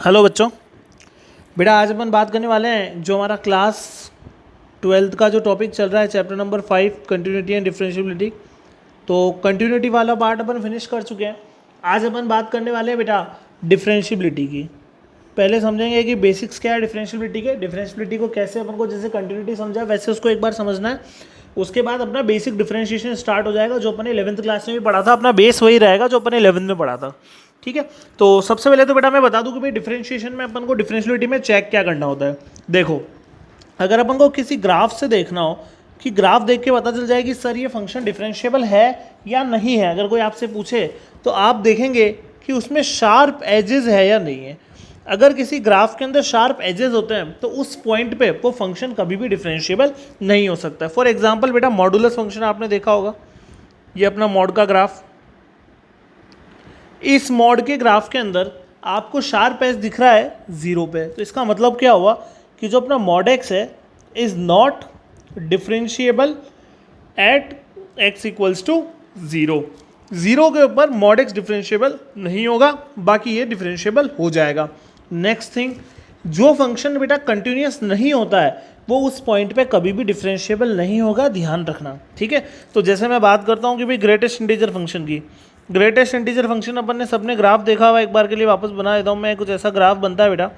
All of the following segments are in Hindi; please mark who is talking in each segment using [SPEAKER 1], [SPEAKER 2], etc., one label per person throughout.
[SPEAKER 1] हेलो बच्चों। बेटा आज अपन बात करने वाले हैं जो हमारा क्लास 12th का जो टॉपिक चल रहा है chapter number 5 continuity and differentiability. तो कंटिन्यूटी वाला पार्ट अपन फिनिश कर चुके हैं। आज अपन बात करने वाले हैं बेटा डिफरेंशिएबिलिटी की। पहले समझेंगे कि बेसिक्स क्या है डिफरेंशिएबिलिटी के, डिफरेंशिएबिलिटी को कैसे अपन को जैसे कंटिन्यूटी समझा वैसे उसको एक बार समझना है। उसके बाद अपना बेसिक डिफरेंशिएशन स्टार्ट हो जाएगा जो अपन 11th क्लास में भी पढ़ा था। अपना बेस वही रहेगा जो अपन 11th में पढ़ा था। ठीक है, तो सबसे पहले तो बेटा मैं बता दूं कि भाई डिफरेंशिएशन में अपन को डिफरेंशिएबिलिटी में चेक क्या करना होता है। देखो, अगर अपन को किसी ग्राफ से देखना हो कि ग्राफ देख के पता चल जाए कि सर ये फंक्शन डिफरेंशिएबल है या नहीं है, अगर कोई आपसे पूछे तो आप देखेंगे कि उसमें शार्प एजेस है या नहीं है। अगर किसी ग्राफ के अंदर शार्प एजेस होते हैं तो उस पॉइंट पे वो फंक्शन कभी भी डिफरेंशिएबल नहीं हो सकता। फॉर एग्जांपल बेटा मॉडुलस फंक्शन आपने देखा होगा, ये अपना मॉड का ग्राफ। इस मॉड के ग्राफ के अंदर आपको शार्प एज दिख रहा है 0 पे, तो इसका मतलब क्या हुआ कि जो अपना मॉड एक्स है is not differentiable at x equals to 0। 0 के ऊपर मॉड एक्स डिफरेंशिएबल नहीं होगा, बाकी ये डिफरेंशिएबल हो जाएगा। नेक्स्ट थिंग, जो फंक्शन बेटा कंटिन्यूस नहीं होता है वो उस पॉइंट पे कभी भी डिफरेंशिएबल नहीं होगा, ध्यान रखना। ठीक है, तो जैसे मैं बात करता हूँ कि भाई ग्रेटेस्ट इंटीजर फंक्शन की, ग्रेटेस्ट इंटीजर फंक्शन अपन ने सबने ग्राफ देखा हुआ, एक बार के लिए वापस बना देता हूँ मैं। कुछ ऐसा ग्राफ बनता है बेटा,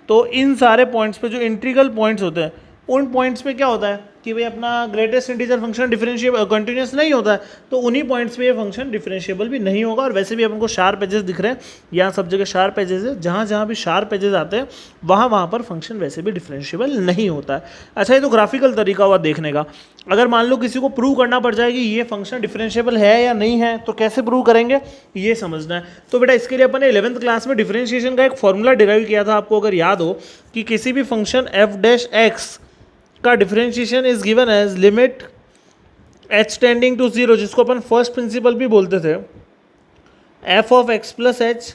[SPEAKER 1] तो इन सारे पॉइंट्स पे जो इंटीग्रल पॉइंट्स होते हैं उन पॉइंट्स पे क्या होता है कि भाई अपना greatest integer function differentiable continuous नहीं होता है, तो उन्हीं पॉइंट्स पे ये फंक्शन डिफरेंशिएबल भी नहीं होगा। और वैसे भी अपन को शार्प एजेस दिख रहे हैं, यहाँ सब जगह शार्प एजेस है, जहाँ जहाँ भी शार्प एजेस आते हैं वहाँ पर फंक्शन वैसे भी डिफरेंशिएबल नहीं होता है। अच्छा, ये तो ग्राफिकल तरीका हुआ देखने का। अगर मान लो किसी को प्रूव करना पड़ जाए कि ये फंक्शन डिफरेंशिएबल है या नहीं है, तो कैसे प्रूव करेंगे ये समझना है। तो बेटा इसके लिए अपन ने 11th क्लास में डिफरेंशिएशन का एक फॉर्मूला डिराइव किया था, आपको अगर याद हो कि किसी भी फंक्शन एफ डैश एक्स का differentiation is given as limit h tending to 0, जिसको अपन फर्स्ट प्रिंसिपल भी बोलते थे, f of x plus h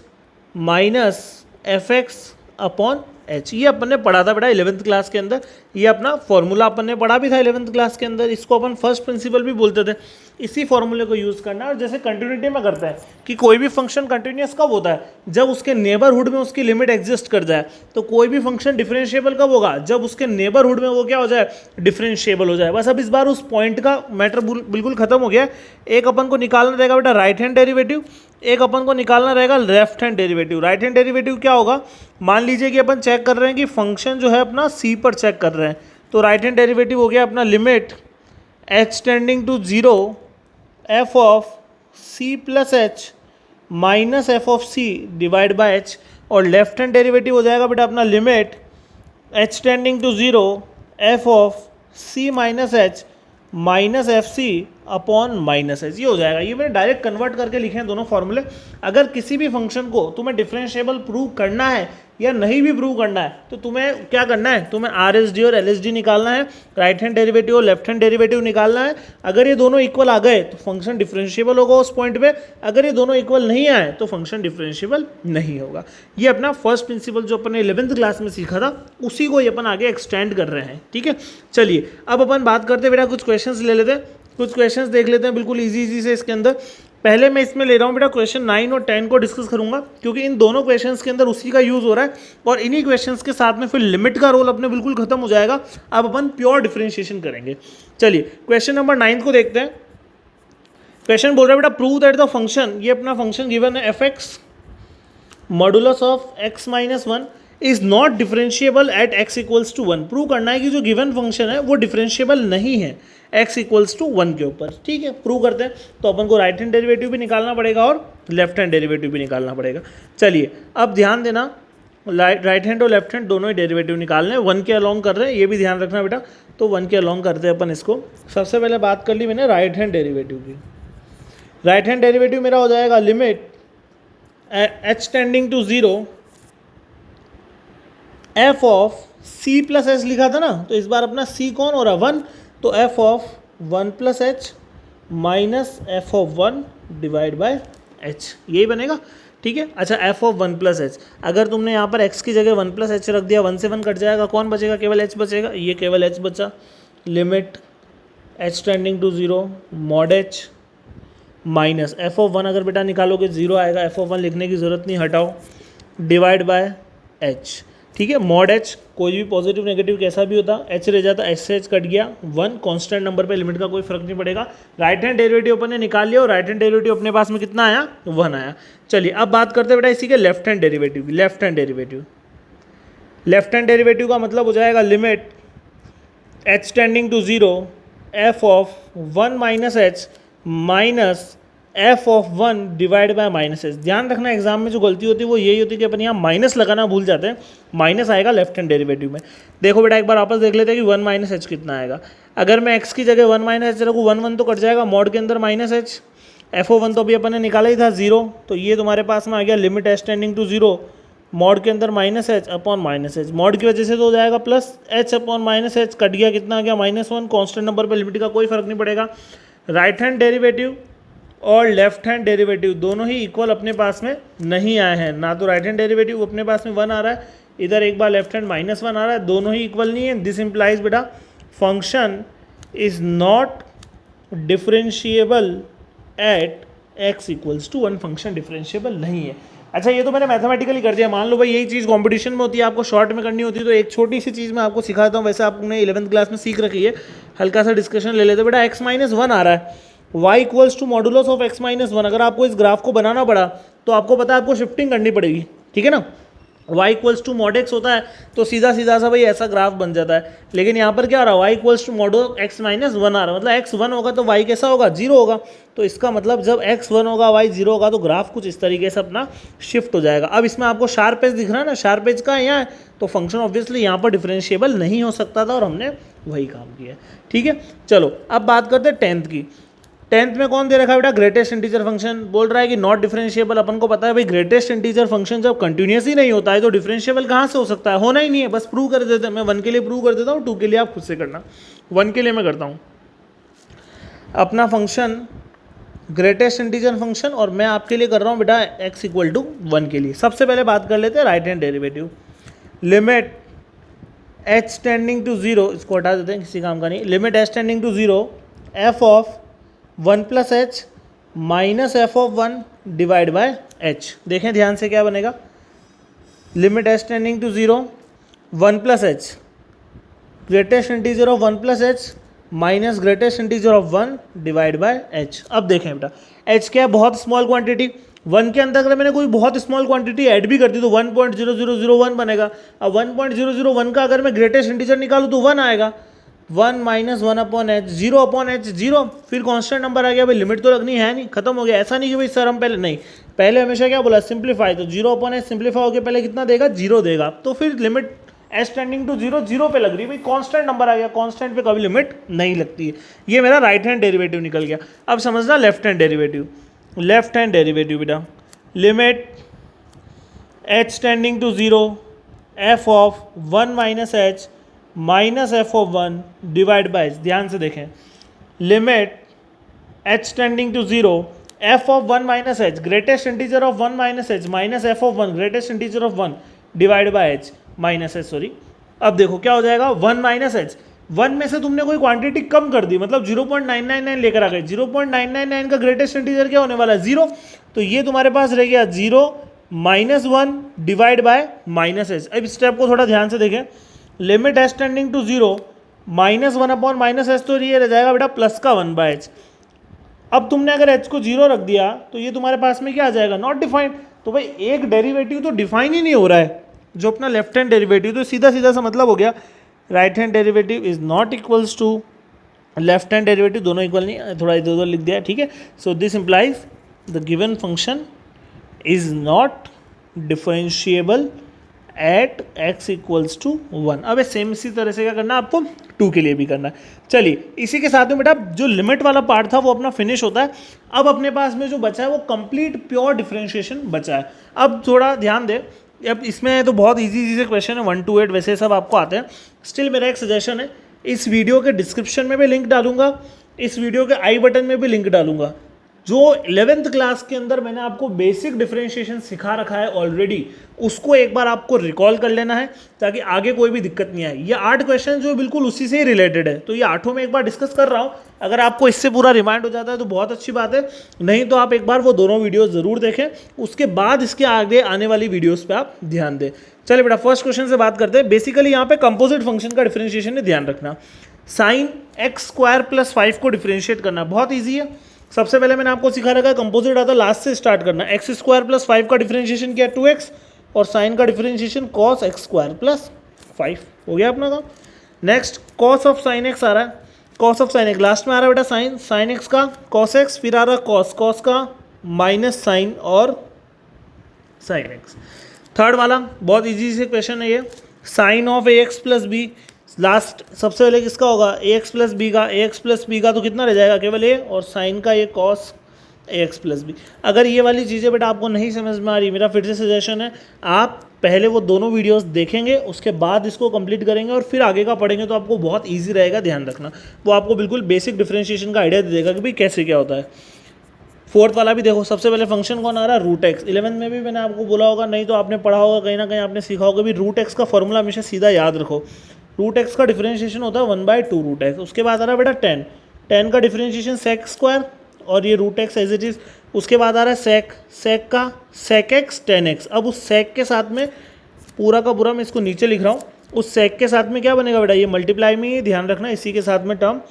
[SPEAKER 1] minus f x upon h. ये अपन ने पढ़ा था बेटा 11th क्लास के अंदर। ये अपना फॉर्मूला अपन ने पढ़ा भी था 11th क्लास के अंदर, इसको अपन फर्स्ट प्रिंसिपल भी बोलते थे। इसी फॉर्मूले को यूज़ करना है। और जैसे कंटिन्यूटी में करते हैं कि कोई भी फंक्शन कंटिन्यूस कब होता है, जब उसके नेबरहुड में उसकी लिमिट एग्जिस्ट कर जाए। तो कोई भी फंक्शन डिफरेंशिएबल कब होगा, जब उसके नेबरहुड में वो क्या हो जाए, डिफरेंशिएबल हो जाए। बस अब इस बार उस पॉइंट का मैटर बिल्कुल खत्म हो गया। एक अपन को निकालना रहेगा बेटा राइट हैंड डेरिवेटिव, एक अपन को निकालना रहेगा left hand derivative. Right hand derivative क्या होगा, मान लीजिए कि अपन चेक कर रहे हैं कि फंक्शन जो है अपना सी पर चेक कर रहे हैं, तो राइट हैंड डेरिवेटिव हो गया अपना limit h tending to 0 f of c plus h minus f of c divide by h. और लेफ्ट हैंड डेरिवेटिव हो जाएगा बेटा अपना limit h tending to 0 f of c minus h minus f c upon minus h. ये हो जाएगा। ये मैंने डायरेक्ट कन्वर्ट करके लिखे हैं दोनों फॉर्मूले। अगर किसी भी फंक्शन को तुम्हें डिफरेंशिएबल प्रूव करना है या नहीं भी प्रूव करना है तो तुम्हें क्या करना है, तुम्हें आर एस डी और एल एस डी निकालना है, राइट हैंड डेरिवेटिव और लेफ्ट हैंड डेरिवेटिव निकालना है। अगर ये दोनों इक्वल आ गए तो फंक्शन डिफरेंशिएबल होगा उस पॉइंट पे, अगर ये दोनों इक्वल नहीं आए तो फंक्शन डिफरेंशिएबल नहीं होगा। ये अपना फर्स्ट प्रिंसिपल जो अपन ने 11th क्लास में सीखा था उसी को ये अपन आगे एक्सटेंड कर रहे हैं। ठीक है, चलिए अब अपन बात करते हैं बेटा, कुछ क्वेश्चंस ले लेते हैं, कुछ क्वेश्चंस देख लेते हैं बिल्कुल इजी से इसके अंदर। पहले मैं इसमें ले रहा हूँ बेटा क्वेश्चन 9 और 10 को डिस्कस करूंगा, क्योंकि इन दोनों क्वेश्चंस के अंदर उसी का यूज हो रहा है और इन्हीं क्वेश्चंस के साथ में फिर लिमिट का रोल अपने बिल्कुल खत्म हो जाएगा। अब अपन प्योर डिफरेंशिएशन करेंगे। चलिए क्वेश्चन नंबर 9 को देखते हैं। क्वेश्चन बोल रहा है बेटा प्रूव दैट द फंक्शन, ये अपना फंक्शन गिवन है f x modulus of x minus 1 is not differentiable at x equals to 1। Prove करना है कि जो गिवन फंक्शन है वो डिफरेंशिएबल नहीं है x इक्वल्स टू 1 के ऊपर। ठीक है, प्रूव करते हैं। तो अपन को राइट हैंड डेरिवेटिव भी निकालना पड़ेगा और लेफ्ट हैंड डेरिवेटिव भी निकालना पड़ेगा। चलिए अब ध्यान देना, राइट हैंड और लेफ्ट हैंड दोनों ही डेरिवेटिव निकालने हैं, 1 के अलॉन्ग कर रहे हैं, ये भी ध्यान रखना बेटा। तो 1 के अलॉन्ग करते हैं अपन इसको। सबसे पहले बात कर ली मैंने राइट हैंड डेरिवेटिव की। राइट हैंड डेरिवेटिव मेरा हो जाएगा limit h tending to 0 f of c plus h लिखा था ना, तो इस बार अपना सी कौन हो रहा है, 1, तो F of 1 plus h minus f of 1 divide by H, यही बनेगा। ठीक है, अच्छा एफ ऑफ 1 प्लस एच, अगर तुमने यहाँ पर x की जगह 1 प्लस एच रख दिया, 1 से 1 कट जाएगा, कौन बचेगा, केवल h बचेगा, ये केवल h बचा। Limit h tending to 0 mod h minus f of 1, अगर बेटा निकालोगे 0 आएगा, एफ ऑफ 1 लिखने की ज़रूरत नहीं, हटाओ, डिवाइड बाय एच। ठीक है, मॉड एच कोई भी पॉजिटिव नेगेटिव कैसा भी होता, एच रह जाता, एच से एच कट गया, 1 कांस्टेंट नंबर पे लिमिट का कोई फर्क नहीं पड़ेगा। राइट हैंड डेरिवेटिव अपन ने निकाल लिया और राइट हैंड डेरिवेटिव अपने पास में कितना आया, 1 आया। चलिए अब बात करते हैं बेटा इसी के left hand derivative. Left hand derivative का मतलब हो जाएगा limit h tending to 0 f of 1 minus h minus f of 1 divide by minus h. ध्यान रखना एग्जाम में जो गलती होती है वो यही होती है कि अपन यहाँ माइनस लगाना भूल जाते हैं। माइनस आएगा लेफ्ट हैंड डेरिवेटिव में। देखो बेटा एक बार वापस देख लेते हैं कि 1 माइनस एच कितना आएगा। अगर मैं x की जगह 1 माइनस एच रखूँ 1 1 तो कट जाएगा, मॉड के अंदर माइनस एच, एफ ओ 1 तो अभी अपन ने निकाला ही था 0, तो ये तुम्हारे पास में आ गया limit h tending to 0 mod के अंदर minus h upon minus h. Mod की वजह से तो हो जाएगा plus h upon minus h, cut गया कितना आ गया -1। कॉन्स्टेंट नंबर पर लिमिट का कोई फर्क नहीं पड़ेगा। राइट हैंड डेरिवेटिव और लेफ्ट हैंड डेरिवेटिव दोनों ही इक्वल अपने पास में नहीं आए हैं। ना तो राइट हैंड डेरिवेटिव अपने पास में 1 आ रहा है, इधर एक बार लेफ्ट हैंड -1 आ रहा है, दोनों ही इक्वल नहीं है। दिस इम्प्लाइज बेटा function is not differentiable at x equals to 1। Function differentiable नहीं है। अच्छा ये तो मैंने मैथमेटिकली कर दिया। मान लो भाई यही चीज़ कंपटीशन में होती है, आपको शॉर्ट में करनी होती है, तो एक छोटी सी चीज़ मैं आपको सिखाता हूँ। वैसे आपने 11th क्लास में सीख रखी है, हल्का सा डिस्कशन ले लेते। बेटा x माइनस 1 आ रहा है, y equals to modulus of x minus 1। अगर आपको इस ग्राफ को बनाना पड़ा तो आपको पता है आपको शिफ्टिंग करनी पड़ेगी, ठीक है ना। y equals to mod x होता है तो सीधा सीधा सा भाई ऐसा ग्राफ बन जाता है। लेकिन यहाँ पर क्या आ रहा है, y equals to mod x minus 1 आ रहा है, मतलब x 1 होगा तो y कैसा होगा, 0 होगा। तो इसका मतलब जब x 1 होगा y 0 होगा तो ग्राफ कुछ इस तरीके से अपना शिफ्ट हो जाएगा। अब इसमें आपको शार्प एज दिख रहा है ना, शार्प एज का यहाँ है, तो फंक्शन ऑब्वियसली यहाँ पर डिफरेंशिएबल नहीं हो सकता था और हमने वही काम किया। ठीक है, चलो अब बात करते हैं 10th की। 10th में कौन दे रखा है बेटा, ग्रेटेस्ट इंटीजर फंक्शन। बोल रहा है कि नॉट डिफरेंशिएबल। अपन को पता है भाई ग्रेटेस्ट इंटीजर फंक्शन जब कंटिन्यूस ही नहीं होता है तो डिफरेंशिएबल कहाँ से हो सकता है, होना ही नहीं है। बस प्रूव कर देते हैं, मैं 1 के लिए प्रूव कर देता हूँ, 2 के लिए आप खुद से करना। 1 के लिए मैं करता हूँ अपना फंक्शन ग्रेटेस्ट इंटीजर फंक्शन, और मैं आपके लिए कर रहा हूँ बेटा x इक्वल टू 1 के लिए। सबसे पहले बात कर लेते हैं right hand derivative. Limit h tending to 0, इसको हटा देते हैं, किसी काम का नहीं। Limit h tending to 0 f of 1 plus h minus f of 1 divide by h. देखें ध्यान से क्या बनेगा, limit h tending to 0 1 plus h greatest integer of 1 plus h minus greatest integer of 1 divide by h. अब देखें बेटा एच क्या है, बहुत स्मॉल क्वांटिटी। 1 के अंदर अगर मैंने कोई बहुत स्मॉल क्वांटिटी ऐड भी कर दी तो 1.0001 बनेगा। अब 1.001 का अगर मैं ग्रेटेस्ट इंटीजर निकालूँ तो 1 आएगा। 1 minus 1 upon H, 0 upon H 0, फिर कांस्टेंट नंबर आ गया। भाई लिमिट तो लगनी है नहीं, खत्म हो गया। ऐसा नहीं कि भाई सर हम पहले नहीं, पहले हमेशा क्या बोला, सिंप्लीफाई। तो 0 अपॉन एच सिंप्लीफाई होकर पहले कितना देगा, 0 देगा। तो फिर लिमिट एच टेंडिंग टू 0 0 पे लग रही है भाई, कांस्टेंट नंबर आ गया। कांस्टेंट पे कभी लिमिट नहीं लगती है। ये मेरा राइट हैंड डेरिवेटिव निकल गया। अब समझना left hand derivative. Left hand derivative बेटा limit h tending to 0 f of 1 minus h minus f of 1 divide by h. ध्यान से देखें, limit h tending to 0 f of 1 minus h greatest integer of 1 minus h minus f of 1 greatest integer of 1 divide by h minus h, sorry. अब देखो क्या हो जाएगा, 1 माइनस एच, 1 में से तुमने कोई क्वांटिटी कम कर दी, मतलब 0.999 लेकर आ गए। 0.999 का ग्रेटेस्ट इंटीजर क्या होने वाला है, 0। तो ये तुम्हारे पास रह गया 0 minus 1 divide by minus h. अब स्टेप को थोड़ा ध्यान से देखें, limit h tending to 0 minus 1 upon minus h, तो ये रह जाएगा बेटा प्लस का 1 बाय एच। अब तुमने अगर एच को 0 रख दिया तो ये तुम्हारे पास में क्या आ जाएगा, नॉट डिफाइंड। तो भाई एक डेरिवेटिव तो डिफाइन ही नहीं हो रहा है, जो अपना लेफ्ट हैंड डेरिवेटिव, तो सीधा सीधा सा मतलब हो गया right hand derivative is not equals to left hand derivative. दोनों इक्वल नहीं, थोड़ा इधर उधर लिख दिया, ठीक है। So this implies the given function is not differentiable at x equals to 1। अब सेम इसी तरह से क्या करना है आपको, 2 के लिए भी करना है। चलिए इसी के साथ में बेटा जो लिमिट वाला पार्ट था वो अपना फिनिश होता है। अब अपने पास में जो बचा है वो कंप्लीट प्योर डिफरेंशिएशन बचा है। अब थोड़ा ध्यान दे, अब इसमें तो बहुत इजी से क्वेश्चन है, 1 to 8 वैसे सब आपको आते हैं। स्टिल मेरा एक सजेशन है, इस वीडियो के डिस्क्रिप्शन में भी लिंक डालूंगा, इस वीडियो के आई बटन में भी लिंक डालूंगा। जो 11th क्लास के अंदर मैंने आपको बेसिक डिफरेंशिएशन सिखा रखा है ऑलरेडी, उसको एक बार आपको रिकॉल कर लेना है ताकि आगे कोई भी दिक्कत नहीं आए। ये 8 क्वेश्चन जो बिल्कुल उसी से ही रिलेटेड है, तो ये 8 में एक बार डिस्कस कर रहा हूँ। अगर आपको इससे पूरा रिमाइंड हो जाता है तो बहुत अच्छी बात है, नहीं तो आप एक बार वो दोनों वीडियोस ज़रूर देखें, उसके बाद इसके आगे आने वाली वीडियोस पे आप ध्यान दें। चलिए बेटा फर्स्ट क्वेश्चन से बात करते हैं। बेसिकली यहाँ पे कंपोजिट फंक्शन का डिफरेंशिएशन में ध्यान रखना। साइन एक्स स्क्वायर प्लस 5 को डिफरेंशिएट करना बहुत ईजी है। सबसे पहले मैंने आपको सिखा रखा है कंपोजिट आता लास्ट से स्टार्ट करना। एक्स स्क्वायर प्लस 5 का डिफरेंशिएशन क्या है 2x, और साइन का differentiation cos x square plus 5 हो गया अपना काम। Next cos of sine x आ रहा है, cos of sine x last में आ रहा है बेटा साइन, साइन एक्स का कॉस एक्स, फिर आ रहा है कॉस, कॉस का माइनस साइन और साइन एक्स। थर्ड वाला बहुत इजी से क्वेश्चन है ये, sine of a x plus b, last सबसे पहले किसका होगा ए एक्स प्लस बी का, ए एक्स प्लस बी का तो कितना रह जाएगा केवल ए, और साइन का ये cos A x plus B. अगर ये वाली चीज़ें बेटा आपको नहीं समझ में आ रही, मेरा फिर से सजेशन है आप पहले वो दोनों वीडियोस देखेंगे, उसके बाद इसको कंप्लीट करेंगे और फिर आगे का पढ़ेंगे तो आपको बहुत ईजी रहेगा। ध्यान रखना वो आपको बिल्कुल बेसिक डिफरेंशिएशन का आइडिया दे देगा कि भाई कैसे क्या होता है। फोर्थ वाला भी देखो, सबसे पहले फंक्शन कौन आ रहा है रूट एक्स। 11th में भी मैंने आपको बोला होगा, नहीं तो आपने पढ़ा होगा कहीं ना कहीं आपने सीखा होगा भी रूट एक्स का फॉर्मूला हमेशा सीधा याद रखो। रूट एक्स का डिफरेंशिएशन होता है 1/2 रूट एक्स। उसके बाद आ रहा है बेटा टेन, टेन का डिफरेंशिएशन सेक स्क्वायर और ये root x as it is. उसके बाद आ रहा है सेक, सेक का सेक एक्स टेन एक्स। अब उस सेक के साथ में पूरा का पूरा मैं इसको नीचे लिख रहा हूँ, उस सेक के साथ में क्या बनेगा बेटा ये मल्टीप्लाई में, ये ध्यान रखना इसी के साथ में टर्म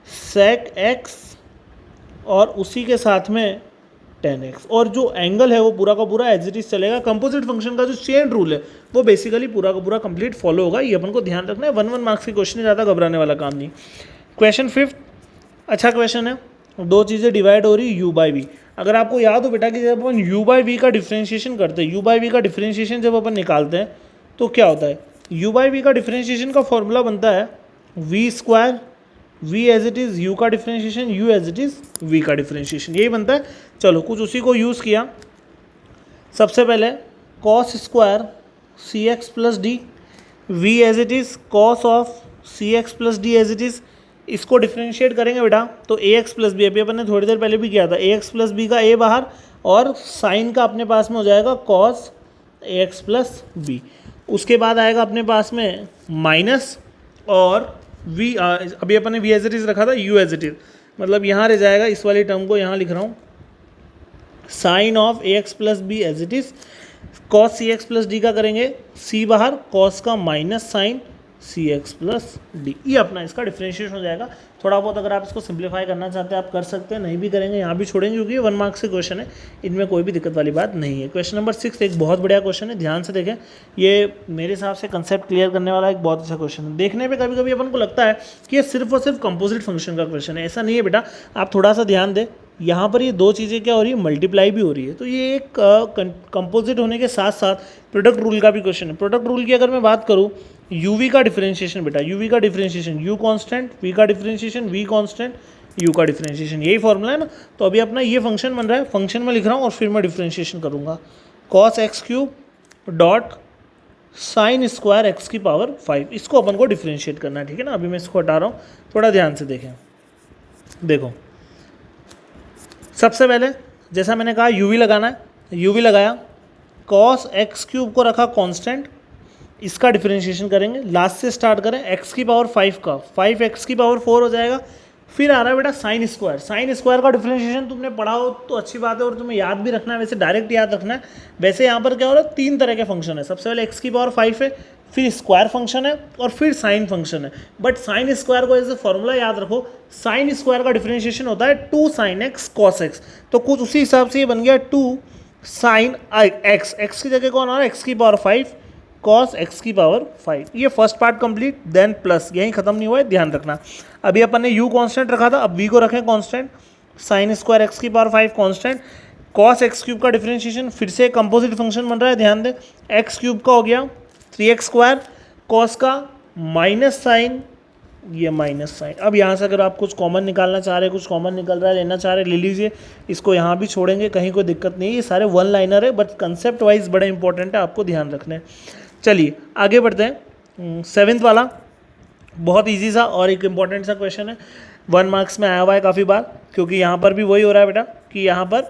[SPEAKER 1] सेक एक्स और उसी के साथ में टेन एक्स, और जो एंगल है वो पूरा का पूरा एज इट इज चलेगा। कंपोजिट फंक्शन का जो चेन रूल है वो बेसिकली पूरा का पूरा कंप्लीट फॉलो होगा, ये अपन को ध्यान रखना है। 1 मार्क्स के क्वेश्चन है, ज़्यादा घबराने वाला काम नहीं। क्वेश्चन 5 अच्छा क्वेश्चन है, दो चीज़ें डिवाइड हो रही u बाई वी। अगर आपको याद हो बेटा कि जब अपन u बाई वी का डिफरेंशिएशन करते हैं, u बाई वी का डिफरेंशिएशन जब अपन निकालते हैं तो क्या होता है, u बाई वी का डिफरेंशिएशन का फॉर्मूला बनता है v square, v as it is u का differentiation, u as it is v का डिफरेंशिएशन, यही बनता है। चलो कुछ उसी को यूज़ किया। सबसे पहले cos square c x plus d, v as it is cos of c x plus d as it is. इसको डिफरेंशिएट करेंगे बेटा तो ए एक्स प्लस बी, अभी अपन ने थोड़ी देर पहले भी किया था, ए एक्स प्लस बी का ए बाहर और साइन का अपने पास में हो जाएगा cos ए एक्स प्लस बी। उसके बाद आएगा अपने पास में माइनस और v, अभी अपन ने v एज इट इज़ रखा था u एज इट इज़, मतलब यहाँ रह जाएगा, इस वाली टर्म को यहाँ लिख रहा हूँ sine of a x plus b as it is, cos c x plus d का करेंगे c बाहर, कॉस का minus sine c x plus d, ये अपना इसका डिफरेंशिएशन हो जाएगा। थोड़ा बहुत अगर आप इसको सिंप्लीफाई करना चाहते हैं आप कर सकते हैं, नहीं भी करेंगे यहाँ भी छोड़ेंगे क्योंकि ये 1 मार्क्स के क्वेश्चन है, इनमें कोई भी दिक्कत वाली बात नहीं है। क्वेश्चन नंबर 6 एक बहुत बढ़िया क्वेश्चन है, ध्यान से देखें, ये मेरे हिसाब से कंसेप्ट क्लियर करने वाला एक बहुत अच्छा क्वेश्चन है। देखने पे कभी कभी अपन को लगता है कि ये सिर्फ और सिर्फ कंपोजिट फंक्शन का क्वेश्चन है, ऐसा नहीं है बेटा। आप थोड़ा सा ध्यान दें, यहाँ पर ये दो चीज़ें क्या हो रही है मल्टीप्लाई भी हो रही है, तो ये एक कंपोजिट होने के साथ साथ प्रोडक्ट रूल का भी क्वेश्चन है। प्रोडक्ट रूल की अगर मैं बात करूँ, यूवी का डिफरेंशिएशन बेटा, यूवी का डिफरेंशिएशन यू कांस्टेंट, वी का डिफरेंशिएशन वी कांस्टेंट, यू का डिफरेंशिएशन, यही फॉर्मूला है ना। तो अभी अपना ये फंक्शन बन रहा है, फंक्शन में लिख रहा हूँ और फिर मैं डिफरेंशिएशन करूँगा cos x cube dot sine square x की पावर 5, इसको अपन को डिफरेंशिएट करना है, ठीक है ना। अभी मैं इसको हटा रहा हूँ, थोड़ा ध्यान से देखें। देखो सबसे पहले जैसा मैंने कहा यूवी लगाना है, यूवी लगाया, कॉस एक्स क्यूब को रखा कांस्टेंट, इसका डिफरेंशिएशन करेंगे, लास्ट से स्टार्ट करें, एक्स की पावर 5 का 5 एक्स की पावर 4 हो जाएगा। फिर आ रहा है बेटा साइन स्क्वायर, साइन स्क्वायर का डिफरेंशिएशन तुमने पढ़ा हो तो अच्छी बात है और तुम्हें याद भी रखना है, वैसे डायरेक्ट याद रखना है। वैसे यहाँ पर क्या हो रहा है, 3 तरह के फंक्शन है, सबसे पहले एक्स की पावर 5 है, फिर स्क्वायर फंक्शन है और फिर साइन फंक्शन है। बट साइन स्क्वायर को एज ए फॉर्मूला याद रखो, साइन स्क्वायर का डिफरेंशिएशन होता है 2 साइन एक्स कॉस एक्स, तो कुछ उसी हिसाब से ये बन गया 2 साइन एक्स, एक्स की जगह कौन आ रहा है एक्स की पावर 5 कॉस एक्स की पावर 5। ये first part complete, then plus, यहीं खत्म नहीं हुआ है, ध्यान रखना। अभी अपन ने u कांस्टेंट रखा था, अब v को रखें कांस्टेंट, साइन स्क्वायर एक्स की power 5 constant, cos x cube का डिफरेंशिएशन, फिर से कंपोजिट फंक्शन बन रहा है, ध्यान दें, एक्स क्यूब का हो गया 3x स्क्वायर, कॉस का माइनस साइन, ये माइनस साइन। अब यहाँ से अगर आप कुछ कॉमन निकालना चाह रहे हैं, कुछ कॉमन निकल रहा है लेना चाह रहे ले लीजिए, इसको यहाँ भी छोड़ेंगे, कहीं कोई दिक्कत नहीं है, ये सारे 1 लाइनर है, बट कंसेप्ट वाइज बड़े इंपॉर्टेंट है, आपको ध्यान रखना है। चलिए आगे बढ़ते हैं। 7th वाला बहुत इजी सा और एक इम्पॉर्टेंट सा क्वेश्चन है, 1 मार्क्स में आया हुआ है काफ़ी बार, क्योंकि यहाँ पर भी वही हो रहा है बेटा, कि यहाँ पर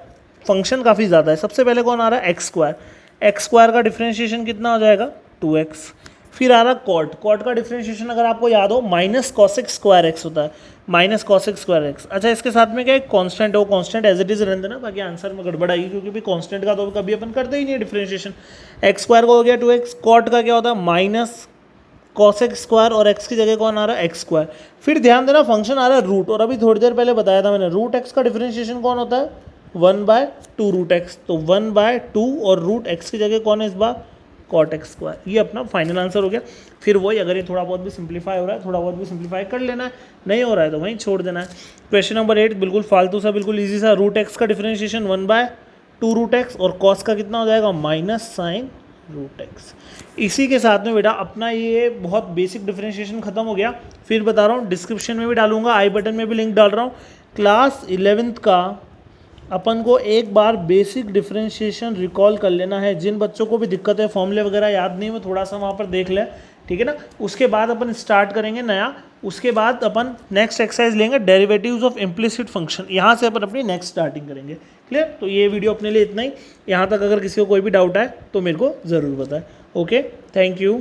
[SPEAKER 1] फंक्शन काफ़ी ज़्यादा है। सबसे पहले कौन आ रहा है, एक्स स्क्वायर का डिफ्रेंशिएशन कितना हो जाएगा 2x। फिर आ रहा कॉट का डिफ्रेंशिएशन अगर आपको याद हो माइनस कॉसेक स्क्वायर एक्स होता है, माइनस कॉसेक स्क्वायर एक्स। अच्छा इसके साथ में क्या एक कांस्टेंट है, वो कांस्टेंट एज इट इज रहने देना, बाकी आंसर में गड़बड़ आएगी क्योंकि भी कांस्टेंट का तो कभी अपन करते ही नहीं है डिफ्रेंशिएशन। एक्स स्क्वायर का हो गया 2x, कॉट का क्या होता है माइनस कॉसेक स्क्वायर और x की जगह कौन आ रहा है एक्स स्क्वायर। फिर ध्यान देना फंक्शन आ रहा है रूट, और अभी थोड़ी देर पहले बताया था मैंने रूट एक्स का डिफरेंशिएशन कौन होता है 1/2 रूट एक्स। तो 1/2 और रूट एक्स की जगह कौन है इस बार कॉट एक्स स्क्वायर। ये अपना फाइनल आंसर हो गया। फिर वही अगर ये थोड़ा बहुत भी सिंप्लीफाई हो रहा है, थोड़ा बहुत भी सिंप्लीफाई कर लेना है, नहीं हो रहा है तो वहीं छोड़ देना है। क्वेश्चन नंबर 8 बिल्कुल फालतू सा, बिल्कुल ईजी सा। रूट एक्स का डिफरेंशिएशन 1/2 रूट एक्स और कॉस का कितना हो जाएगा माइनस साइन रूट एक्स। इसी के साथ में बेटा अपना ये बहुत बेसिक डिफरेंशिएशन खत्म हो गया। फिर बता रहा हूँ डिस्क्रिप्शन में भी डालूंगा, आई बटन में भी लिंक डाल रहा हूँ। क्लास 11th का अपन को एक बार बेसिक डिफरेंशिएशन रिकॉल कर लेना है। जिन बच्चों को भी दिक्कत है, फॉर्मूले वगैरह याद नहीं, वो थोड़ा सा वहाँ पर देख ले, ठीक है ना। उसके बाद अपन स्टार्ट करेंगे नया। उसके बाद अपन नेक्स्ट एक्सरसाइज लेंगे डेरिवेटिव्स ऑफ इम्प्लिसिट फंक्शन, यहाँ से अपन अपनी नेक्स्ट स्टार्टिंग करेंगे। क्लियर। तो ये वीडियो अपने लिए इतना ही। यहाँ तक अगर किसी को कोई भी डाउट है तो मेरे को ज़रूर बताएं। Okay, thank you.